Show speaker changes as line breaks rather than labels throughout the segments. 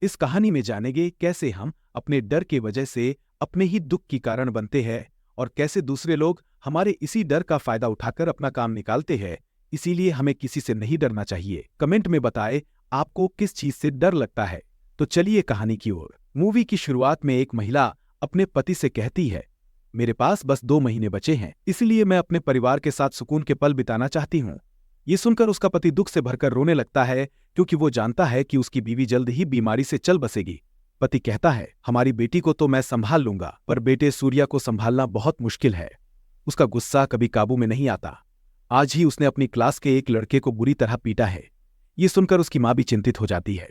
इस कहानी में जानेंगे कैसे हम अपने डर के वजह से अपने ही दुख की कारण बनते हैं और कैसे दूसरे लोग हमारे इसी डर का फायदा उठाकर अपना काम निकालते हैं। इसीलिए हमें किसी से नहीं डरना चाहिए। कमेंट में बताएं आपको किस चीज से डर लगता है। तो चलिए कहानी की ओर। मूवी की शुरुआत में एक महिला अपने पति से कहती है, मेरे पास बस 2 महीने बचे हैं, इसलिए मैं अपने परिवार के साथ सुकून के पल बिताना चाहती हूँ। ये सुनकर उसका पति दुख से भरकर रोने लगता है, क्योंकि वो जानता है कि उसकी बीवी जल्द ही बीमारी से चल बसेगी। पति कहता है, हमारी बेटी को तो मैं संभाल लूंगा, पर बेटे सूर्या को संभालना बहुत मुश्किल है। उसका गुस्सा कभी काबू में नहीं आता। आज ही उसने अपनी क्लास के एक लड़के को बुरी तरह पीटा है। ये सुनकर उसकी मां भी चिंतित हो जाती है।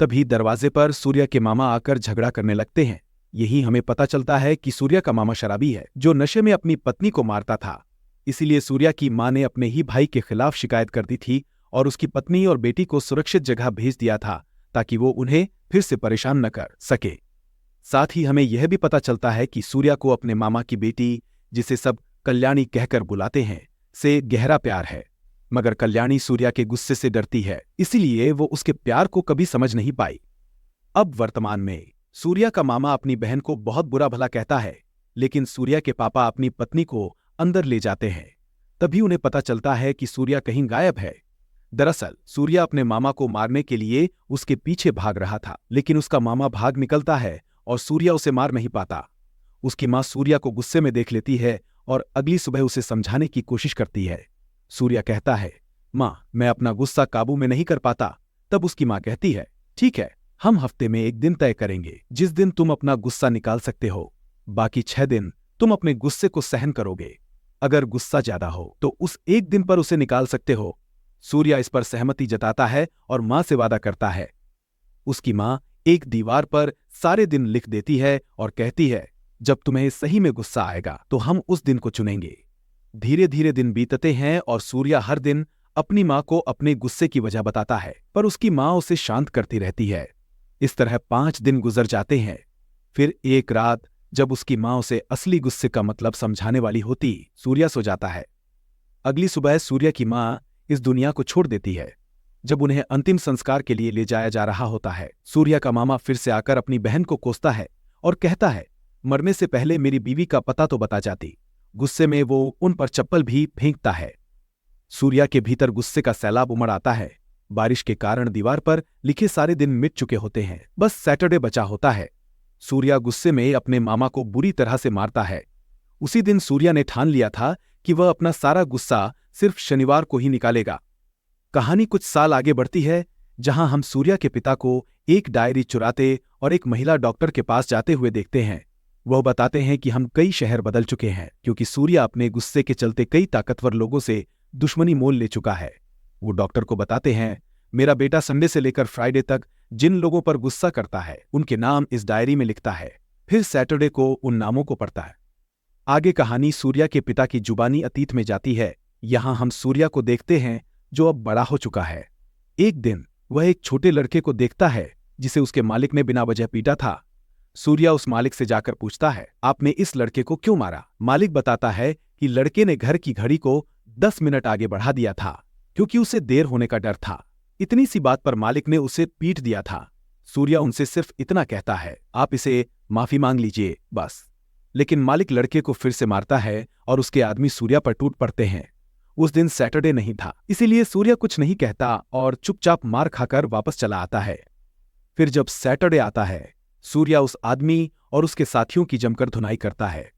तभी दरवाजे पर सूर्या के मामा आकर झगड़ा करने लगते हैं। यही हमें पता चलता है कि सूर्या का मामा शराबी है, जो नशे में अपनी पत्नी को मारता था। इसीलिए सूर्या की मां ने अपने ही भाई के खिलाफ शिकायत कर दी थी और उसकी पत्नी और बेटी को सुरक्षित जगह भेज दिया था, ताकि वो उन्हें फिर से परेशान न कर सके। साथ ही हमें यह भी पता चलता है कि सूर्या को अपने मामा की बेटी, जिसे सब कल्याणी कहकर बुलाते हैं, से गहरा प्यार है। मगर कल्याणी सूर्या के गुस्से से डरती है, इसीलिए वो उसके प्यार को कभी समझ नहीं पाई। अब वर्तमान में सूर्या का मामा अपनी बहन को बहुत बुरा भला कहता है, लेकिन सूर्या के पापा अपनी पत्नी को अंदर ले जाते हैं। तभी उन्हें पता चलता है कि सूर्या कहीं गायब है। दरअसल सूर्या अपने मामा को मारने के लिए उसके पीछे भाग रहा था, लेकिन उसका मामा भाग निकलता है और सूर्या उसे मार नहीं पाता। उसकी मां सूर्या को गुस्से में देख लेती है और अगली सुबह उसे समझाने की कोशिश करती है। सूर्या कहता है, मां, मैं अपना गुस्सा काबू में नहीं कर पाता। तब उसकी मां कहती है, ठीक है, हम हफ्ते में एक दिन तय करेंगे जिस दिन तुम अपना गुस्सा निकाल सकते हो। बाकी 6 दिन तुम अपने गुस्से को सहन करोगे। अगर गुस्सा ज्यादा हो तो उस एक दिन पर उसे निकाल सकते हो। सूर्या इस पर सहमति जताता है और मां से वादा करता है। उसकी मां एक दीवार पर सारे दिन लिख देती है और कहती है, जब तुम्हें सही में गुस्सा आएगा तो हम उस दिन को चुनेंगे। धीरे धीरे दिन बीतते हैं और सूर्या हर दिन अपनी मां को अपने गुस्से की वजह बताता है, पर उसकी मां उसे शांत करती रहती है। इस तरह 5 दिन गुजर जाते हैं। फिर एक रात जब उसकी मां उसे असली गुस्से का मतलब समझाने वाली होती, सूर्या सो जाता है। अगली सुबह सूर्या की मां इस दुनिया को छोड़ देती है। जब उन्हें अंतिम संस्कार के लिए ले जाया जा रहा होता है, सूर्या का मामा फिर से आकर अपनी बहन को कोसता है और कहता है, मरने से पहले मेरी बीवी का पता तो बता जाती। गुस्से में वो उन पर चप्पल भी फेंकता है। सूर्या के भीतर गुस्से का सैलाब उमड़ आता है। बारिश के कारण दीवार पर लिखे सारे दिन मिट चुके होते हैं, बस सैटरडे बचा होता है। सूर्या गुस्से में अपने मामा को बुरी तरह से मारता है। उसी दिन सूर्या ने ठान लिया था कि वह अपना सारा गुस्सा सिर्फ शनिवार को ही निकालेगा। कहानी कुछ साल आगे बढ़ती है, जहां हम सूर्या के पिता को एक डायरी चुराते और एक महिला डॉक्टर के पास जाते हुए देखते हैं। वह बताते हैं कि हम कई शहर बदल चुके हैं, क्योंकि सूर्या अपने गुस्से के चलते कई ताकतवर लोगों से दुश्मनी मोल ले चुका है। वो डॉक्टर को बताते हैं, मेरा बेटा संडे से लेकर फ्राइडे तक जिन लोगों पर गुस्सा करता है, उनके नाम इस डायरी में लिखता है, फिर सैटरडे को उन नामों को पढ़ता है। आगे कहानी सूर्या के पिता की जुबानी अतीत में जाती है। यहां हम सूर्या को देखते हैं, जो अब बड़ा हो चुका है। एक दिन वह एक छोटे लड़के को देखता है, जिसे उसके मालिक ने बिना वजह पीटा था। सूर्या उस मालिक से जाकर पूछता है, आपने इस लड़के को क्यों मारा? मालिक बताता है कि लड़के ने घर की घड़ी को 10 मिनट आगे बढ़ा दिया था, क्योंकि उसे देर होने का डर था। इतनी सी बात पर मालिक ने उसे पीट दिया था। सूर्या उनसे सिर्फ इतना कहता है, आप इसे माफी मांग लीजिए, बस। लेकिन मालिक लड़के को फिर से मारता है और उसके आदमी सूर्या पर टूट पड़ते हैं। उस दिन सैटरडे नहीं था, इसीलिए सूर्या कुछ नहीं कहता और चुपचाप मार खाकर वापस चला आता है। फिर जब सैटरडे आता है, सूर्या उस आदमी और उसके साथियों की जमकर धुनाई करता है।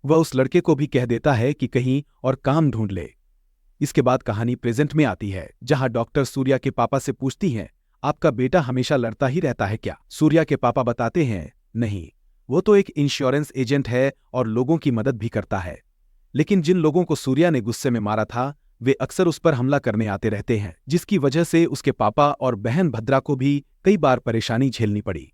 वह उस लड़के को भी कह देता है कि कहीं और काम ढूंढ ले। इसके बाद कहानी प्रेजेंट में आती है, जहां डॉक्टर सूर्या के पापा से पूछती हैं, आपका बेटा हमेशा लड़ता ही रहता है क्या? सूर्या के पापा बताते हैं, नहीं, वो तो एक इंश्योरेंस एजेंट है और लोगों की मदद भी करता है। लेकिन जिन लोगों को सूर्या ने गुस्से में मारा था, वे अक्सर उस पर हमला करने आते रहते हैं, जिसकी वजह से उसके पापा और बहन भद्रा को भी कई बार परेशानी झेलनी पड़ी।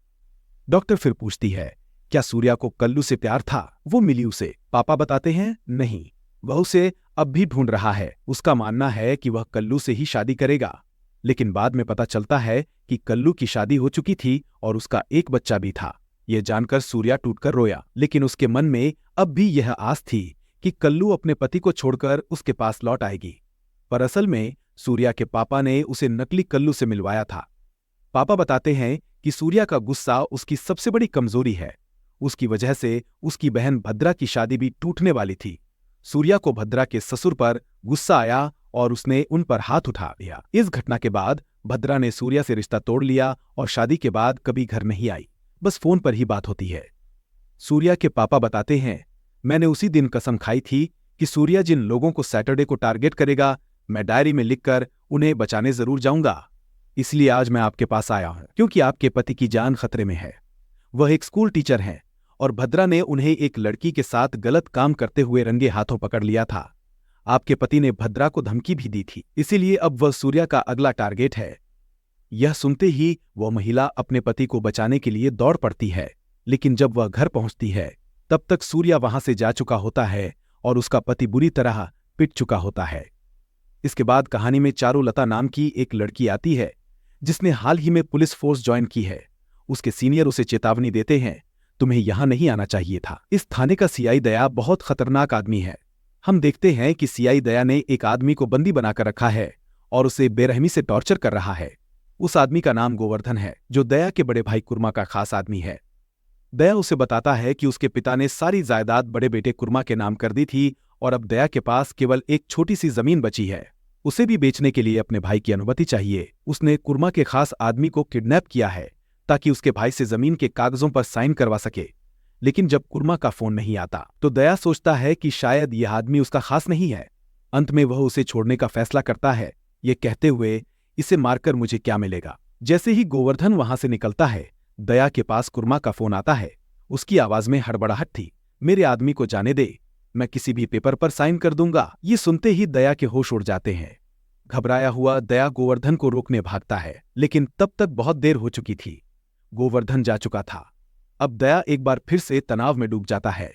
डॉक्टर फिर पूछती है, क्या सूर्या को कल्लू से प्यार था? वो मिली उसे? पापा बताते हैं, नहीं, वह उसे अब भी ढूंढ रहा है। उसका मानना है कि वह कल्लू से ही शादी करेगा। लेकिन बाद में पता चलता है कि कल्लू की शादी हो चुकी थी और उसका एक बच्चा भी था। यह जानकर सूर्या टूटकर रोया, लेकिन उसके मन में अब भी यह आस थी कि कल्लू अपने पति को छोड़कर उसके पास लौट आएगी। पर असल में सूर्या के पापा ने उसे नकली कल्लू से मिलवाया था। पापा बताते हैं कि सूर्या का गुस्सा उसकी सबसे बड़ी कमजोरी है। उसकी वजह से उसकी बहन भद्रा की शादी भी टूटने वाली थी। सूर्या को भद्रा के ससुर पर गुस्सा आया और उसने उन पर हाथ उठा दिया। इस घटना के बाद भद्रा ने सूर्या से रिश्ता तोड़ लिया और शादी के बाद कभी घर नहीं आई, बस फोन पर ही बात होती है। सूर्या के पापा बताते हैं, मैंने उसी दिन कसम खाई थी कि सूर्या जिन लोगों को सैटरडे को टारगेट करेगा, मैं डायरी में लिखकर उन्हें बचाने जरूर जाऊंगा। इसलिए आज मैं आपके पास आया हूं क्योंकि आपके पति की जान खतरे में है। वह एक स्कूल टीचर हैं और भद्रा ने उन्हें एक लड़की के साथ गलत काम करते हुए रंगे हाथों पकड़ लिया था। आपके पति ने भद्रा को धमकी भी दी थी, इसीलिए अब वह सूर्या का अगला टारगेट है। यह सुनते ही वह महिला अपने पति को बचाने के लिए दौड़ पड़ती है, लेकिन जब वह घर पहुंचती है तब तक सूर्या वहां से जा चुका होता है और उसका पति बुरी तरह पिट चुका होता है। इसके बाद कहानी में चारुलता नाम की एक लड़की आती है जिसने हाल ही में पुलिस फोर्स ज्वाइन की है। उसके सीनियर उसे चेतावनी देते हैं, तुम्हें यहां नहीं आना चाहिए था। इस थाने का सीआई दया बहुत खतरनाक आदमी है। हम देखते हैं कि सीआई दया ने एक आदमी को बंदी बनाकर रखा है और उसे बेरहमी से टॉर्चर कर रहा है। उस आदमी का नाम गोवर्धन है, जो दया के बड़े भाई कुर्मा का खास आदमी है। दया उसे बताता है कि उसके पिता ने सारी जायदाद बड़े बेटे कुर्मा के नाम कर दी थी और अब दया के पास केवल एक छोटी सी जमीन बची है। उसे भी बेचने के लिए अपने भाई की अनुमति चाहिए। उसने कुर्मा के खास आदमी को किडनैप किया है ताकि उसके भाई से जमीन के कागजों पर साइन करवा सके। लेकिन जब कुर्मा का फोन नहीं आता तो दया सोचता है कि शायद यह आदमी उसका खास नहीं है। अंत में वह उसे छोड़ने का फैसला करता है, ये कहते हुए, इसे मारकर मुझे क्या मिलेगा। जैसे ही गोवर्धन वहां से निकलता है, दया के पास कुर्मा का फोन आता है। उसकी आवाज में हड़बड़ाहट थी, मेरे आदमी को जाने दे, मैं किसी भी पेपर पर साइन कर दूंगा। ये सुनते ही दया के होश उड़ जाते हैं। घबराया हुआ दया गोवर्धन को रोकने भागता है, लेकिन तब तक बहुत देर हो चुकी थी। गोवर्धन जा चुका था। अब दया एक बार फिर से तनाव में डूब जाता है।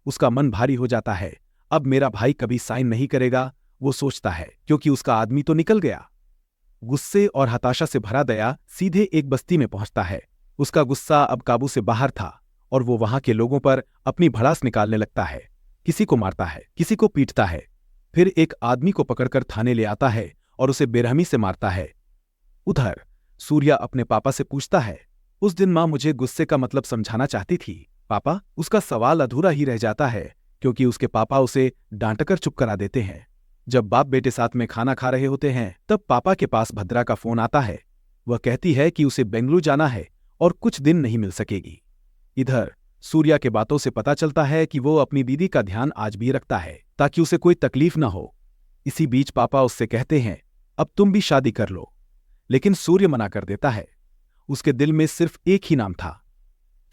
उसका मन भारी हो जाता है। अब मेरा भाई कभी साइन नहीं करेगा, वो सोचता है, क्योंकि उसका आदमी तो निकल गया। गुस्से और हताशा से भरा दया सीधे एक बस्ती में पहुंचता है। उसका गुस्सा अब काबू से बाहर था और वो वहां के लोगों पर अपनी भड़ास निकालने लगता है। किसी को मारता है, किसी को पीटता है, फिर एक आदमी को पकड़कर थाने ले आता है और उसे बेरहमी से मारता है। उधर सूर्या अपने पापा से पूछता है, उस दिन मां मुझे गुस्से का मतलब समझाना चाहती थी, पापा? उसका सवाल अधूरा ही रह जाता है क्योंकि उसके पापा उसे डांटकर चुप करा देते हैं। जब बाप बेटे साथ में खाना खा रहे होते हैं तब पापा के पास भद्रा का फोन आता है। वह कहती है कि उसे बेंगलुरु जाना है और कुछ दिन नहीं मिल सकेगी। इधर सूर्या के बातों से पता चलता है कि वो अपनी दीदी का ध्यान आज भी रखता है ताकि उसे कोई तकलीफ ना हो। इसी बीच पापा उससे कहते हैं, अब तुम भी शादी कर लो, लेकिन सूर्य मना कर देता है। उसके दिल में सिर्फ एक ही नाम था।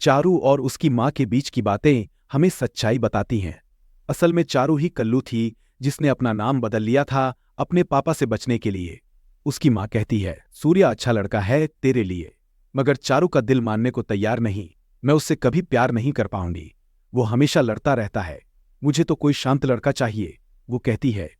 चारू और उसकी मां के बीच की बातें हमें सच्चाई बताती हैं। असल में चारू ही कल्लू थी जिसने अपना नाम बदल लिया था अपने पापा से बचने के लिए। उसकी मां कहती है, सूर्या अच्छा लड़का है तेरे लिए, मगर चारू का दिल मानने को तैयार नहीं। मैं उससे कभी प्यार नहीं कर पाऊंगी, वो हमेशा लड़ता रहता है, मुझे तो कोई शांत लड़का चाहिए, वो कहती है।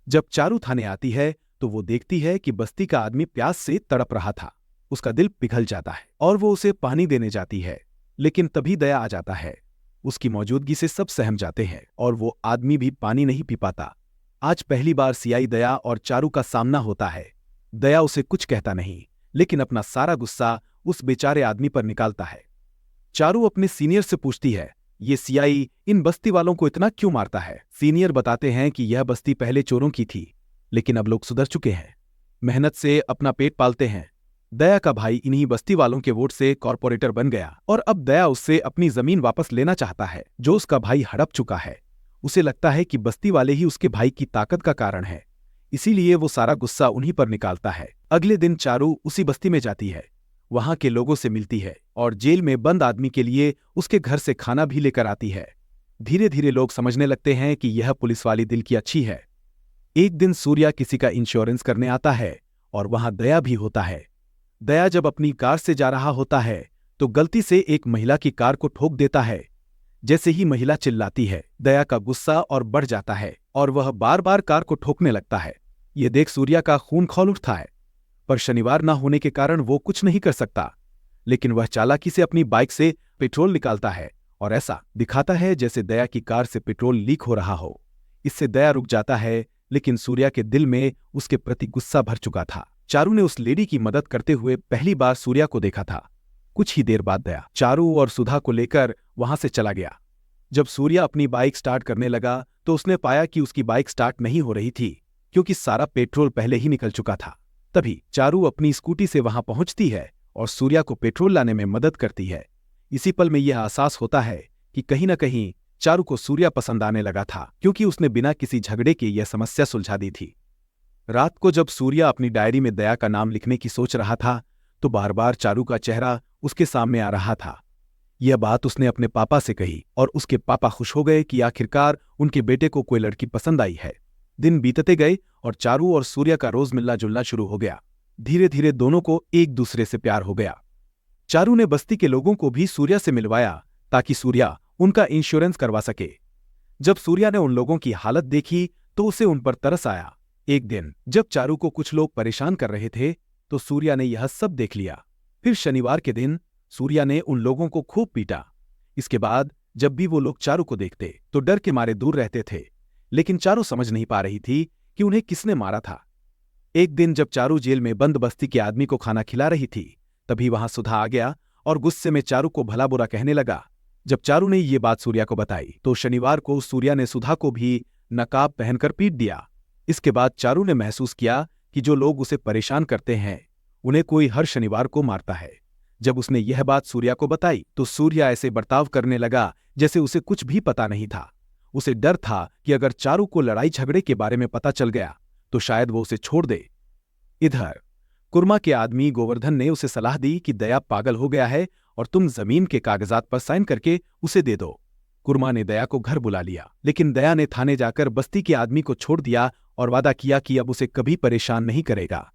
जब चारू थाने आती है तो वो देखती है कि बस्ती का आदमी प्यास से तड़प रहा था। उसका दिल पिघल जाता है और वो उसे पानी देने जाती है, लेकिन तभी दया आ जाता है। उसकी मौजूदगी से सब सहम जाते हैं और वो आदमी भी पानी नहीं पी पाता। आज पहली बार सीआई दया और चारू का सामना होता है। दया उसे कुछ कहता नहीं, लेकिन अपना सारा गुस्सा उस बेचारे आदमी पर निकालता है। चारू अपने सीनियर से पूछती है, ये सीआई इन बस्ती वालों को इतना क्यों मारता है? सीनियर बताते हैं कि यह बस्ती पहले चोरों की थी, लेकिन अब लोग सुधर चुके हैं, मेहनत से अपना पेट पालते हैं। दया का भाई इन्हीं बस्ती वालों के वोट से कॉर्पोरेटर बन गया और अब दया उससे अपनी जमीन वापस लेना चाहता है जो उसका भाई हड़प चुका है। उसे लगता है कि बस्ती वाले ही उसके भाई की ताकत का कारण है, इसीलिए वो सारा गुस्सा उन्हीं पर निकालता है। अगले दिन चारू उसी बस्ती में जाती है, वहां के लोगों से मिलती है और जेल में बंद आदमी के लिए उसके घर से खाना भी लेकर आती है। धीरे धीरे लोग समझने लगते हैं कि यह पुलिस वाली दिल की अच्छी है। एक दिन सूर्या किसी का इंश्योरेंस करने आता है और वहां दया भी होता है। दया जब अपनी कार से जा रहा होता है तो गलती से एक महिला की कार को ठोक देता है। जैसे ही महिला चिल्लाती है, दया का गुस्सा और बढ़ जाता है और वह बार बार कार को ठोकने लगता है। ये देख सूर्या का खून खौल उठता है, पर शनिवार ना होने के कारण वो कुछ नहीं कर सकता। लेकिन वह चालाकी से अपनी बाइक से पेट्रोल निकालता है और ऐसा दिखाता है जैसे दया की कार से पेट्रोल लीक हो रहा हो। इससे दया रुक जाता है, लेकिन सूर्या के दिल में उसके प्रति गुस्सा भर चुका था। चारू ने उस लेडी की मदद करते हुए पहली बार सूर्या को देखा था। कुछ ही देर बाद दया चारू और सुधा को लेकर वहां से चला गया। जब सूर्या अपनी बाइक स्टार्ट करने लगा तो उसने पाया कि उसकी बाइक स्टार्ट नहीं हो रही थी, क्योंकि सारा पेट्रोल पहले ही निकल चुका था। तभी चारू अपनी स्कूटी से वहां पहुंचती है और सूर्या को पेट्रोल लाने में मदद करती है। इसी पल में यह एहसास होता है कि कहीं न कहीं चारू को सूर्या पसंद आने लगा था, क्योंकि उसने बिना किसी झगड़े के यह समस्या सुलझा दी थी। रात को जब सूर्या अपनी डायरी में दया का नाम लिखने की सोच रहा था तो बार बार चारू का चेहरा उसके सामने आ रहा था। यह बात उसने अपने पापा से कही और उसके पापा खुश हो गए कि आखिरकार उनके बेटे को कोई लड़की पसंद आई है। दिन बीतते गए और चारू और सूर्या का रोज मिलना जुलना शुरू हो गया। धीरे धीरे दोनों को एक दूसरे से प्यार हो गया। चारू ने बस्ती के लोगों को भी सूर्या से मिलवाया ताकि सूर्या उनका इंश्योरेंस करवा सके। जब सूर्या ने उन लोगों की हालत देखी तो उसे उन पर तरस आया। एक दिन जब चारू को कुछ लोग परेशान कर रहे थे तो सूर्या ने यह सब देख लिया। फिर शनिवार के दिन सूर्या ने उन लोगों को खूब पीटा। इसके बाद जब भी वो लोग चारू को देखते तो डर के मारे दूर रहते थे, लेकिन चारू समझ नहीं पा रही थी कि उन्हें किसने मारा था। एक दिन जब चारू जेल में बंद बस्ती के आदमी को खाना खिला रही थी तभी वहां सुधा आ गया और गुस्से में चारू को भला बुरा कहने लगा। जब चारू ने ये बात सूर्या को बताई तो शनिवार को सूर्या ने सुधा को भी नकाब पहनकर पीट दिया। इसके बाद चारू ने महसूस किया कि जो लोग उसे परेशान करते हैं उन्हें कोई हर शनिवार को मारता है। जब उसने यह बात सूर्या को बताई तो सूर्या ऐसे बर्ताव करने लगा जैसे उसे कुछ भी पता नहीं था। उसे डर था कि अगर चारू को लड़ाई झगड़े के बारे में पता चल गया तो शायद वो उसे छोड़ दे। इधर कुर्मा के आदमी गोवर्धन ने उसे सलाह दी कि दया पागल हो गया है और तुम जमीन के कागजात पर साइन करके उसे दे दो। कुर्मा ने दया को घर बुला लिया, लेकिन दया ने थाने जाकर बस्ती के आदमी को छोड़ दिया और वादा किया कि अब उसे कभी परेशान नहीं करेगा।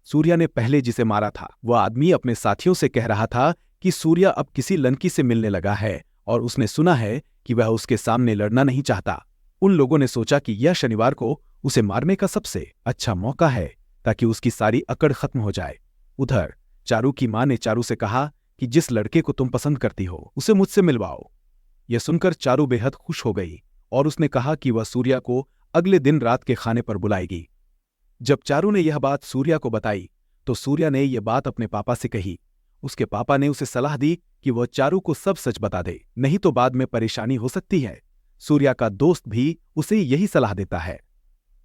सूर्या ने पहले जिसे मारा था वह आदमी अपने साथियों से कह रहा था कि सूर्या अब किसी लड़की से मिलने लगा है और उसने सुना है कि वह उसके सामने लड़ना नहीं चाहता। उन लोगों ने सोचा कि यह शनिवार को उसे मारने का सबसे अच्छा मौका है ताकि उसकी सारी अकड़ खत्म हो जाए। उधर चारू की मां ने चारू से कहा कि जिस लड़के को तुम पसंद करती हो उसे मुझसे मिलवाओ। यह सुनकर चारू बेहद खुश हो गई और उसने कहा कि वह सूर्या को अगले दिन रात के खाने पर बुलाएगी। जब चारू ने यह बात सूर्या को बताई तो सूर्या ने यह बात अपने पापा से कही। उसके पापा ने उसे सलाह दी कि वह चारू को सब सच बता दे, नहीं तो बाद में परेशानी हो सकती है। सूर्या का दोस्त भी उसे यही सलाह देता है।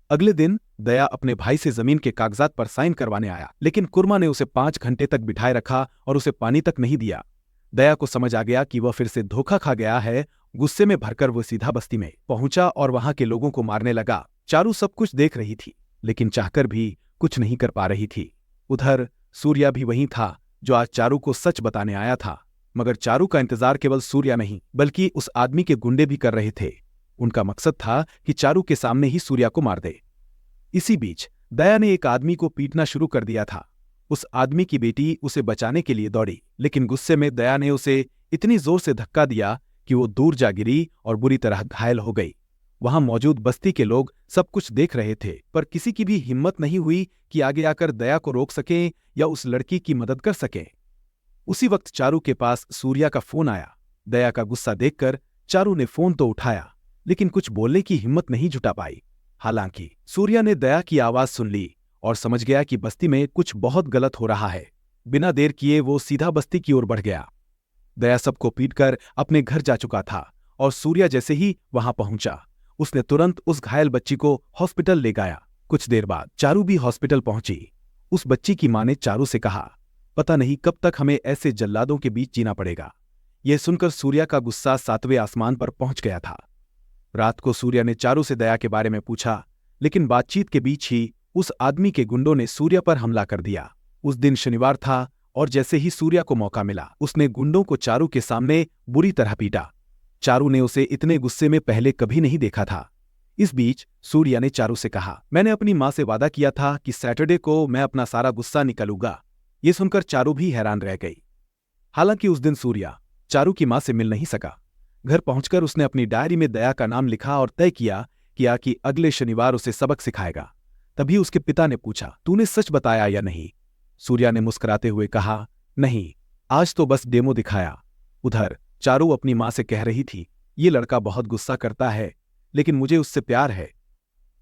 अगले दिन दया अपने भाई से जमीन के कागजात पर साइन करवाने आया, लेकिन कुर्मा ने उसे 5 घंटे तक बिठाए रखा और उसे पानी तक नहीं दिया। दया को समझ आ गया कि वह फिर से धोखा खा गया है। गुस्से में भरकर वो सीधा बस्ती में पहुंचा और वहां के लोगों को मारने लगा। चारू सब कुछ देख रही थी, लेकिन चाहकर भी कुछ नहीं कर पा रही थी। उधर सूर्या भी वहीं था जो आज चारू को सच बताने आया था, मगर चारू का इंतजार केवल सूर्या नहीं बल्कि उस आदमी के गुंडे भी कर रहे थे। उनका मकसद था कि चारू के सामने ही सूर्या को मार दे। इसी बीच दया ने एक आदमी को पीटना शुरू कर दिया था। उस आदमी की बेटी उसे बचाने के लिए दौड़ी, लेकिन गुस्से में दया ने उसे इतनी जोर से धक्का दिया कि वो दूर जा गिरी और बुरी तरह घायल हो गई। वहां मौजूद बस्ती के लोग सब कुछ देख रहे थे, पर किसी की भी हिम्मत नहीं हुई कि आगे आकर दया को रोक सकें या उस लड़की की मदद कर सकें। उसी वक्त चारू के पास सूर्या का फोन आया। दया का गुस्सा देखकर चारू ने फोन तो उठाया, लेकिन कुछ बोलने की हिम्मत नहीं जुटा पाई। हालांकि सूर्या ने दया की आवाज सुन ली और समझ गया कि बस्ती में कुछ बहुत गलत हो रहा है। बिना देर किए वो सीधा बस्ती की ओर बढ़ गया। दया सबको पीटकर अपने घर जा चुका था और सूर्या जैसे ही वहां पहुंचा उसने तुरंत उस घायल बच्ची को हॉस्पिटल ले गया। कुछ देर बाद चारू भी हॉस्पिटल पहुंची। उस बच्ची की मां ने चारू से कहा, पता नहीं कब तक हमें ऐसे जल्लादों के बीच जीना पड़ेगा। यह सुनकर सूर्या का गुस्सा 7वें आसमान पर पहुंच गया था। रात को सूर्या ने चारू से दया के बारे में पूछा, लेकिन बातचीत के बीच ही उस आदमी के गुंडों ने सूर्या पर हमला कर दिया। उस दिन शनिवार था और जैसे ही सूर्या को मौका मिला उसने गुंडों को चारू के सामने बुरी तरह पीटा। चारू ने उसे इतने गुस्से में पहले कभी नहीं देखा था। इस बीच सूर्या ने चारू से कहा, मैंने अपनी मां से वादा किया था कि सैटरडे को मैं अपना सारा गुस्सा निकालूंगा। ये सुनकर चारू भी हैरान रह गई। हालांकि उस दिन सूर्या चारू की मां से मिल नहीं सका। घर पहुंचकर उसने अपनी डायरी में दया का नाम लिखा और तय किया कि अगले शनिवार उसे सबक सिखाएगा। तभी उसके पिता ने पूछा, तूने सच बताया या नहीं? सूर्या ने मुस्कुराते हुए कहा, नहीं, आज तो बस डेमो दिखाया। उधर चारू अपनी मां से कह रही थी, ये लड़का बहुत गुस्सा करता है, लेकिन मुझे उससे प्यार है।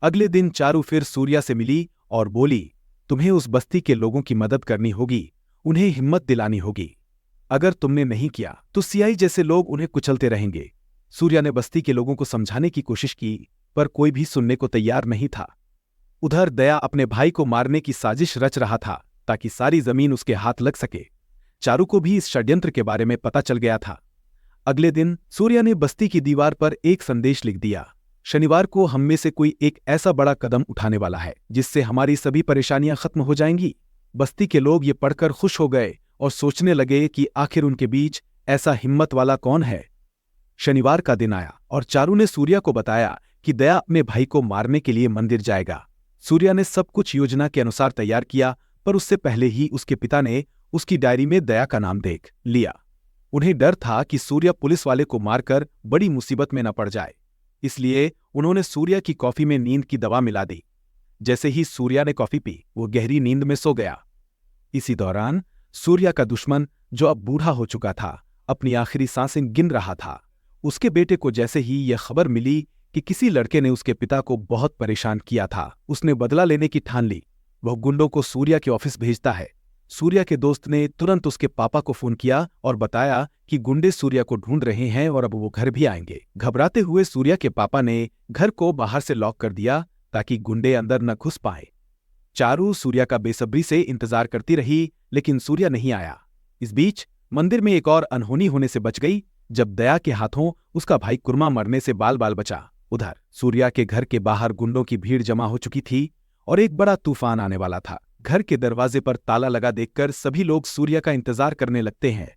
अगले दिन चारू फिर सूर्या से मिली और बोली, तुम्हें उस बस्ती के लोगों की मदद करनी होगी, उन्हें हिम्मत दिलानी होगी। अगर तुमने नहीं किया तो सीआई जैसे लोग उन्हें कुचलते रहेंगे। सूर्या ने बस्ती के लोगों को समझाने की कोशिश की, पर कोई भी सुनने को तैयार नहीं था। उधर दया अपने भाई को मारने की साजिश रच रहा था ताकि सारी जमीन उसके हाथ लग सके। चारू को भी इस षड्यंत्र के बारे में पता चल गया था। अगले दिन सूर्या ने बस्ती की दीवार पर एक संदेश लिख दिया, शनिवार को हम में से कोई एक ऐसा बड़ा कदम उठाने वाला है जिससे हमारी सभी परेशानियां खत्म हो जाएंगी। बस्ती के लोग ये पढ़कर खुश हो गए और सोचने लगे कि आखिर उनके बीच ऐसा हिम्मत वाला कौन है। शनिवार का दिन आया और चारू ने सूर्या को बताया कि दया अपने भाई को मारने के लिए मंदिर जाएगा। सूर्या ने सब कुछ योजना के अनुसार तैयार किया, पर उससे पहले ही उसके पिता ने उसकी डायरी में दया का नाम देख लिया। उन्हें डर था कि सूर्या पुलिस वाले को मारकर बड़ी मुसीबत में न पड़ जाए, इसलिए उन्होंने सूर्या की कॉफी में नींद की दवा मिला दी। जैसे ही सूर्या ने कॉफी पी, वो गहरी नींद में सो गया। इसी दौरान सूर्या का दुश्मन, जो अब बूढ़ा हो चुका था, अपनी आखिरी सांसें गिन रहा था। उसके बेटे को जैसे ही यह खबर मिली कि किसी लड़के ने उसके पिता को बहुत परेशान किया था, उसने बदला लेने की ठान ली। वह गुंडों को सूर्या के ऑफिस भेजता है। सूर्या के दोस्त ने तुरंत उसके पापा को फोन किया और बताया कि गुंडे सूर्या को ढूंढ रहे हैं और अब वो घर भी आएंगे। घबराते हुए सूर्या के पापा ने घर को बाहर से लॉक कर दिया ताकि गुंडे अंदर न घुस पाए। चारू सूर्या का बेसब्री से इंतजार करती रही, लेकिन सूर्या नहीं आया। इस बीच मंदिर में एक और अनहोनी होने से बच गई जब दया के हाथों उसका भाई कुर्मा मरने से बाल बाल बचा। उधर सूर्या के घर के बाहर गुंडों की भीड़ जमा हो चुकी थी और एक बड़ा तूफान आने वाला था। घर के दरवाजे पर ताला लगा देखकर सभी लोग सूर्या का इंतजार करने लगते हैं।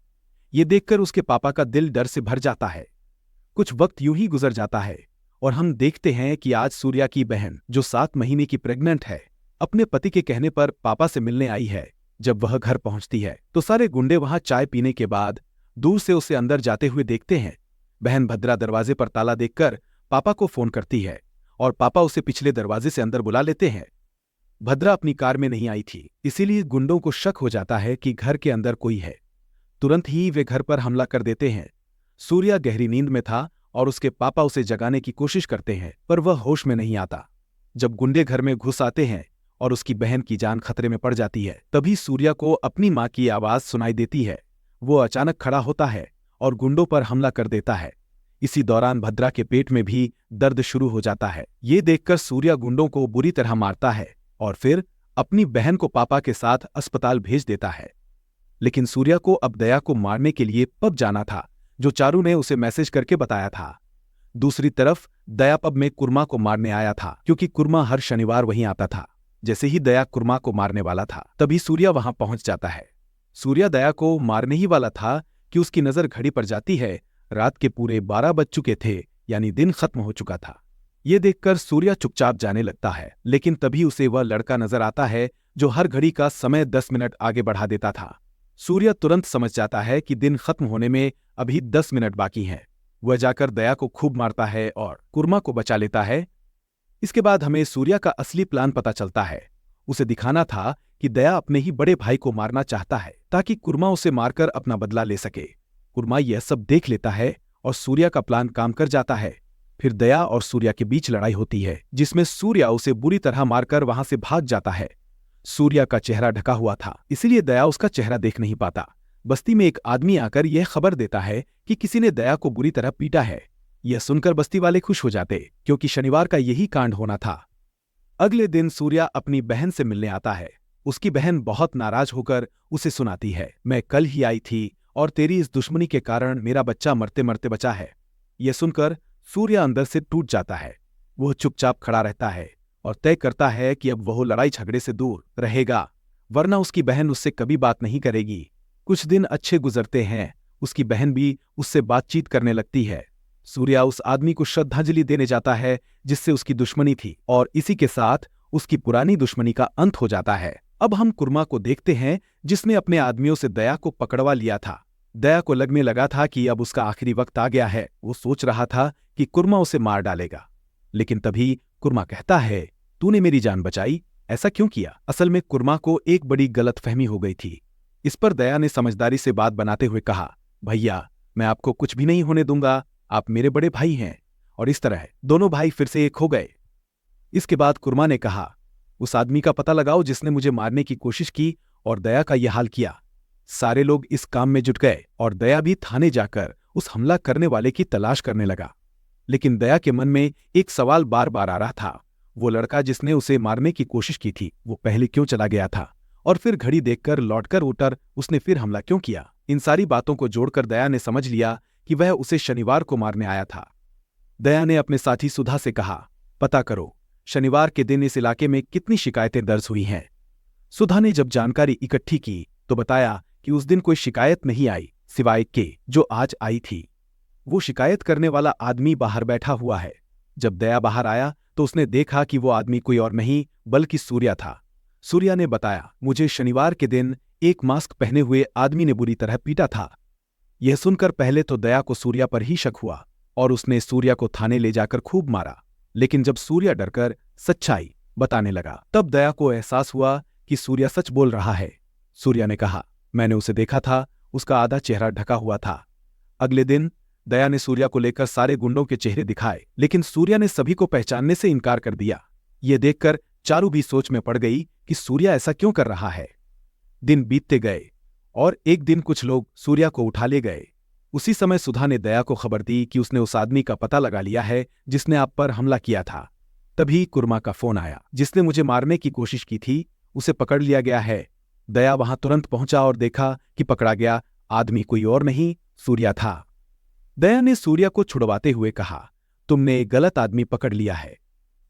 ये देखकर उसके पापा का दिल डर से भर जाता है। कुछ वक्त यूं ही गुजर जाता है और हम देखते हैं कि आज सूर्या की बहन, जो 7 महीने की प्रेग्नेंट है, अपने पति के कहने पर पापा से मिलने आई है। जब वह घर पहुंचती है तो सारे गुंडे वहां चाय पीने के बाद दूर से उसे अंदर जाते हुए देखते हैं। बहन भद्रा दरवाजे पर ताला देखकर पापा को फोन करती है और पापा उसे पिछले दरवाजे से अंदर बुला लेते हैं। भद्रा अपनी कार में नहीं आई थी, इसीलिए गुंडों को शक हो जाता है कि घर के अंदर कोई है। तुरंत ही वे घर पर हमला कर देते हैं। सूर्या गहरी नींद में था और उसके पापा उसे जगाने की कोशिश करते हैं, पर वह होश में नहीं आता। जब गुंडे घर में घुस आते हैं और उसकी बहन की जान खतरे में पड़ जाती है, तभी सूर्या को अपनी मां की आवाज सुनाई देती है। वो अचानक खड़ा होता है और गुंडों पर हमला कर देता है। इसी दौरान भद्रा के पेट में भी दर्द शुरू हो जाता है। ये देखकर सूर्या गुंडों को बुरी तरह मारता है और फिर अपनी बहन को पापा के साथ अस्पताल भेज देता है। लेकिन सूर्या को अब दया को मारने के लिए पब जाना था, जो चारू ने उसे मैसेज करके बताया था। दूसरी तरफ दया पब में कुर्मा को मारने आया था, क्योंकि कुर्मा हर शनिवार वहीं आता था। जैसे ही दया कुर्मा को मारने वाला था, तभी सूर्या वहां पहुंच जाता है। सूर्या दया को मारने ही वाला था कि उसकी नजर घड़ी पर जाती है। रात के पूरे 12 बज चुके थे, यानी दिन खत्म हो चुका था। ये देखकर सूर्या चुपचाप जाने लगता है, लेकिन तभी उसे वह लड़का नजर आता है जो हर घड़ी का समय 10 मिनट आगे बढ़ा देता था। सूर्या तुरंत समझ जाता है कि दिन खत्म होने में अभी 10 मिनट बाकी हैं। वह जाकर दया को खूब मारता है और कुर्मा को बचा लेता है। इसके बाद हमें सूर्या का असली प्लान पता चलता है। उसे दिखाना था कि दया अपने ही बड़े भाई को मारना चाहता है ताकि कुर्मा उसे मारकर अपना बदला ले सके। कुर्मा यह सब देख लेता है और सूर्या का प्लान काम कर जाता है। फिर दया और सूर्या के बीच लड़ाई होती है, जिसमें सूर्या उसे बुरी तरह मारकर वहां से भाग जाता है। सूर्या का चेहरा ढका हुआ था, इसलिए दया उसका चेहरा देख नहीं पाता। बस्ती में एक आदमी आकर यह खबर देता है कि किसी ने दया को बुरी तरह पीटा है। यह सुनकर बस्ती वाले खुश हो जाते, क्योंकि शनिवार का यही कांड होना था। अगले दिन सूर्या अपनी बहन से मिलने आता है। उसकी बहन बहुत नाराज होकर उसे सुनाती है, मैं कल ही आई थी और तेरी इस दुश्मनी के कारण मेरा बच्चा मरते मरते बचा है। यह सुनकर सूर्या अंदर से टूट जाता है। वह चुपचाप खड़ा रहता है और तय करता है कि अब वह लड़ाई झगड़े से दूर रहेगा, वरना उसकी बहन उससे कभी बात नहीं करेगी। कुछ दिन अच्छे गुजरते हैं। उसकी बहन भी उससे बातचीत करने लगती है। सूर्या उस आदमी को श्रद्धांजलि देने जाता है जिससे उसकी दुश्मनी थी, और इसी के साथ उसकी पुरानी दुश्मनी का अंत हो जाता है। अब हम कुर्मा को देखते हैं, जिसने अपने आदमियों से दया को पकड़वा लिया था। दया को लगने लगा था कि अब उसका आखिरी वक्त आ गया है। वो सोच रहा था कि कुर्मा उसे मार डालेगा, लेकिन तभी कुर्मा कहता है, तूने मेरी जान बचाई, ऐसा क्यों किया? असल में कुर्मा को एक बड़ी गलतफहमी हो गई थी। इस पर दया ने समझदारी से बात बनाते हुए कहा, भैया मैं आपको कुछ भी नहीं होने दूंगा, आप मेरे बड़े भाई हैं। और इस तरह दोनों भाई फिर से एक हो गए। इसके बाद कुर्मा ने कहा, उस आदमी का पता लगाओ जिसने मुझे मारने की कोशिश की और दया का यह हाल किया। सारे लोग इस काम में जुट गए और दया भी थाने जाकर उस हमला करने वाले की तलाश करने लगा। लेकिन दया के मन में एक सवाल बार बार आ रहा था। वो लड़का जिसने उसे मारने की कोशिश की थी, वो पहले क्यों चला गया था? और फिर घड़ी देखकर लौटकर उतर उसने फिर हमला क्यों किया? इन सारी बातों को जोड़कर दया ने समझ लिया कि वह उसे शनिवार को मारने आया था। दया ने अपने साथी सुधा से कहा, पता करो शनिवार के दिन इस इलाके में कितनी शिकायतें दर्ज हुई हैं। सुधा ने जब जानकारी इकट्ठी की तो बताया कि उस दिन कोई शिकायत नहीं आई सिवाय के जो आज आई थी। वो शिकायत करने वाला आदमी बाहर बैठा हुआ है। जब दया बाहर आया तो उसने देखा कि वो आदमी कोई और नहीं बल्कि सूर्या था। सूर्या ने बताया, मुझे शनिवार के दिन एक मास्क पहने हुए आदमी ने बुरी तरह पीटा था। यह सुनकर पहले तो दया को सूर्या पर ही शक हुआ और उसने सूर्या को थाने ले जाकर खूब मारा। लेकिन जब सूर्या डरकर सच्चाई बताने लगा तब दया को एहसास हुआ कि सूर्या सच बोल रहा है। सूर्या ने कहा, मैंने उसे देखा था, उसका आधा चेहरा ढका हुआ था। अगले दिन दया ने सूर्या को लेकर सारे गुंडों के चेहरे दिखाए, लेकिन सूर्या ने सभी को पहचानने से इनकार कर दिया। ये देखकर चारू भी सोच में पड़ गई कि सूर्या ऐसा क्यों कर रहा है। दिन बीतते गए और एक दिन कुछ लोग सूर्या को उठा ले गए। उसी समय सुधा ने दया को खबर दी कि उसने उस आदमी का पता लगा लिया है जिसने आप पर हमला किया था। तभी कुर्मा का फोन आया, जिसने मुझे मारने की कोशिश की थी उसे पकड़ लिया गया है। दया वहां तुरंत पहुंचा और देखा कि पकड़ा गया आदमी कोई और नहीं, सूर्या था। दया ने सूर्या को छुड़वाते हुए कहा, तुमने एक गलत आदमी पकड़ लिया है।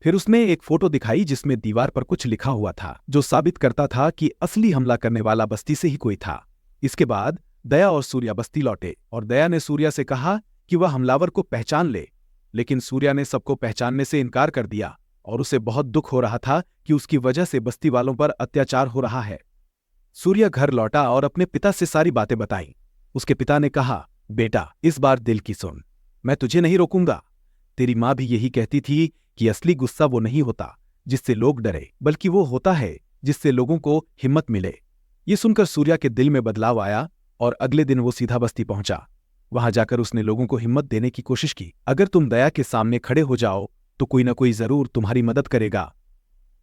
फिर उसने एक फोटो दिखाई जिसमें दीवार पर कुछ लिखा हुआ था जो साबित करता था कि असली हमला करने वाला बस्ती से ही कोई था। इसके बाद दया और सूर्या बस्ती लौटे और दया ने सूर्या से कहा कि वह हमलावर को पहचान ले, लेकिन सूर्या ने सबको पहचानने से इनकार कर दिया और उसे बहुत दुख हो रहा था कि उसकी वजह से बस्ती वालों पर अत्याचार हो रहा है। सूर्या घर लौटा और अपने पिता से सारी बातें बताईं। उसके पिता ने कहा, बेटा इस बार दिल की सुन, मैं तुझे नहीं रोकूंगा। तेरी माँ भी यही कहती थी कि असली गुस्सा वो नहीं होता जिससे लोग डरे, बल्कि वो होता है जिससे लोगों को हिम्मत मिले। ये सुनकर सूर्या के दिल में बदलाव आया और अगले दिन वो सीधा बस्ती पहुंचा। वहां जाकर उसने लोगों को हिम्मत देने की कोशिश की। अगर तुम दया के सामने खड़े हो जाओ तो कोई ना कोई जरूर तुम्हारी मदद करेगा।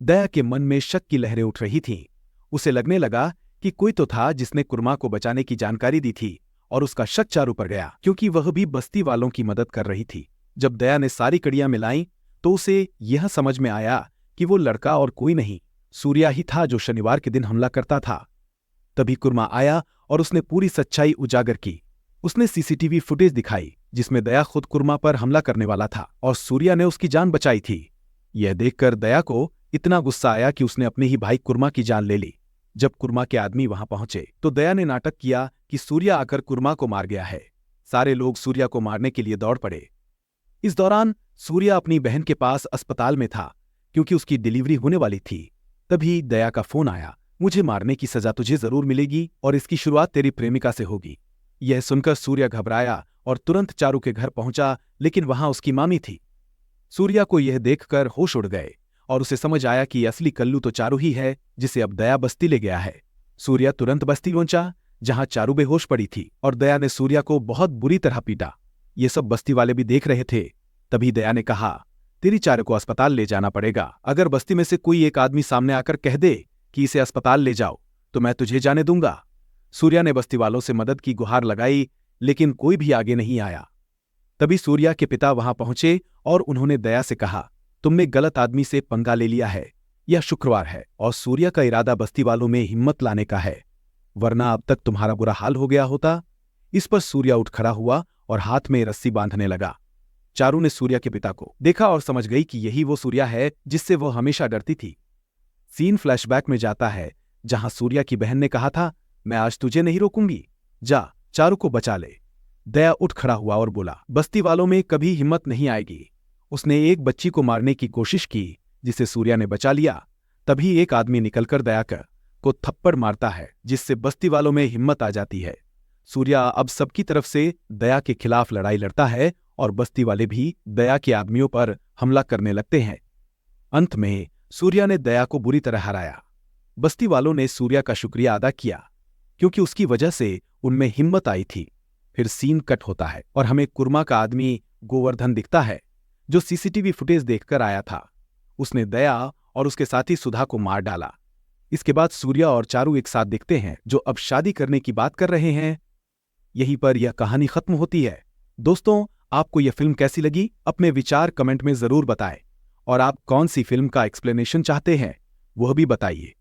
दया के मन में शक की लहरें उठ रही थीं। उसे लगने लगा कि कोई तो था जिसने कुर्मा को बचाने की जानकारी दी थी और उसका शक चारू पर गया, क्योंकि वह भी बस्ती वालों की मदद कर रही थी। जब दया ने सारी कड़ियां मिलाईं तो उसे यह समझ में आया कि वो लड़का और कोई नहीं, सूर्या ही था जो शनिवार के दिन हमला करता था। तभी कुर्मा आया और उसने पूरी सच्चाई उजागर की। उसने सीसीटीवी फुटेज दिखाई जिसमें दया खुद कुर्मा पर हमला करने वाला था और सूर्या ने उसकी जान बचाई थी। यह देखकर दया को इतना गुस्सा आया कि उसने अपने ही भाई कुर्मा की जान ले ली। जब कुर्मा के आदमी वहां पहुंचे तो दया ने नाटक किया कि सूर्या आकर कुर्मा को मार गया है। सारे लोग सूर्या को मारने के लिए दौड़ पड़े। इस दौरान सूर्या अपनी बहन के पास अस्पताल में था क्योंकि उसकी डिलीवरी होने वाली थी। तभी दया का फोन आया, मुझे मारने की सजा तुझे जरूर मिलेगी और इसकी शुरुआत तेरी प्रेमिका से होगी। यह सुनकर सूर्या घबराया और तुरंत चारू के घर पहुंचा, लेकिन वहां उसकी मामी थी। सूर्या को यह देखकर होश उड़ गए और उसे समझ आया कि असली कल्लू तो चारू ही है जिसे अब दया बस्ती ले गया है। सूर्या तुरंत बस्ती पहुंचा जहां चारू बेहोश पड़ी थी और दया ने सूर्या को बहुत बुरी तरह पीटा। ये सब बस्ती वाले भी देख रहे थे। तभी दया ने कहा, तेरी चारू को अस्पताल ले जाना पड़ेगा। अगर बस्ती में से कोई एक आदमी सामने आकर कह दे कि इसे अस्पताल ले जाओ तो मैं तुझे जाने दूंगा। सूर्या ने बस्ती वालों से मदद की गुहार लगाई, लेकिन कोई भी आगे नहीं आया। तभी सूर्या के पिता वहां पहुंचे और उन्होंने दया से कहा, तुमने गलत आदमी से पंगा ले लिया है। यह शुक्रवार है और सूर्या का इरादा बस्ती वालों में हिम्मत लाने का है, वरना अब तक तुम्हारा बुरा हाल हो गया होता। इस पर सूर्या उठ खड़ा हुआ और हाथ में रस्सी बांधने लगा। चारू ने सूर्या के पिता को देखा और समझ गई कि यही वो सूर्या है जिससे वो हमेशा डरती थी। सीन फ्लैशबैक में जाता है जहां सूर्या की बहन ने कहा था, मैं आज तुझे नहीं रोकूंगी, जा चारू को बचा ले। दया उठ खड़ा हुआ और बोला, बस्ती वालों में कभी हिम्मत नहीं आएगी। उसने एक बच्ची को मारने की कोशिश की जिसे सूर्या ने बचा लिया। तभी एक आदमी निकलकर दया को थप्पड़ मारता है जिससे बस्ती वालों में हिम्मत आ जाती है। सूर्या अब सबकी तरफ से दया के खिलाफ लड़ाई लड़ता है और बस्ती वाले भी दया के आदमियों पर हमला करने लगते हैं। अंत में सूर्या ने दया को बुरी तरह हराया। बस्ती वालों ने सूर्या का शुक्रिया अदा किया क्योंकि उसकी वजह से उनमें हिम्मत आई थी। फिर सीन कट होता है और हमें कुर्मा का आदमी गोवर्धन दिखता है जो सीसीटीवी फुटेज देखकर आया था। उसने दया और उसके साथी सुधा को मार डाला। इसके बाद सूर्या और चारू एक साथ दिखते हैं जो अब शादी करने की बात कर रहे हैं। यहीं पर यह कहानी खत्म होती है। दोस्तों, आपको यह फिल्म कैसी लगी? अपने विचार कमेंट में जरूर बताएं और आप कौन सी फिल्म का एक्सप्लेनेशन चाहते हैं वह भी बताइए।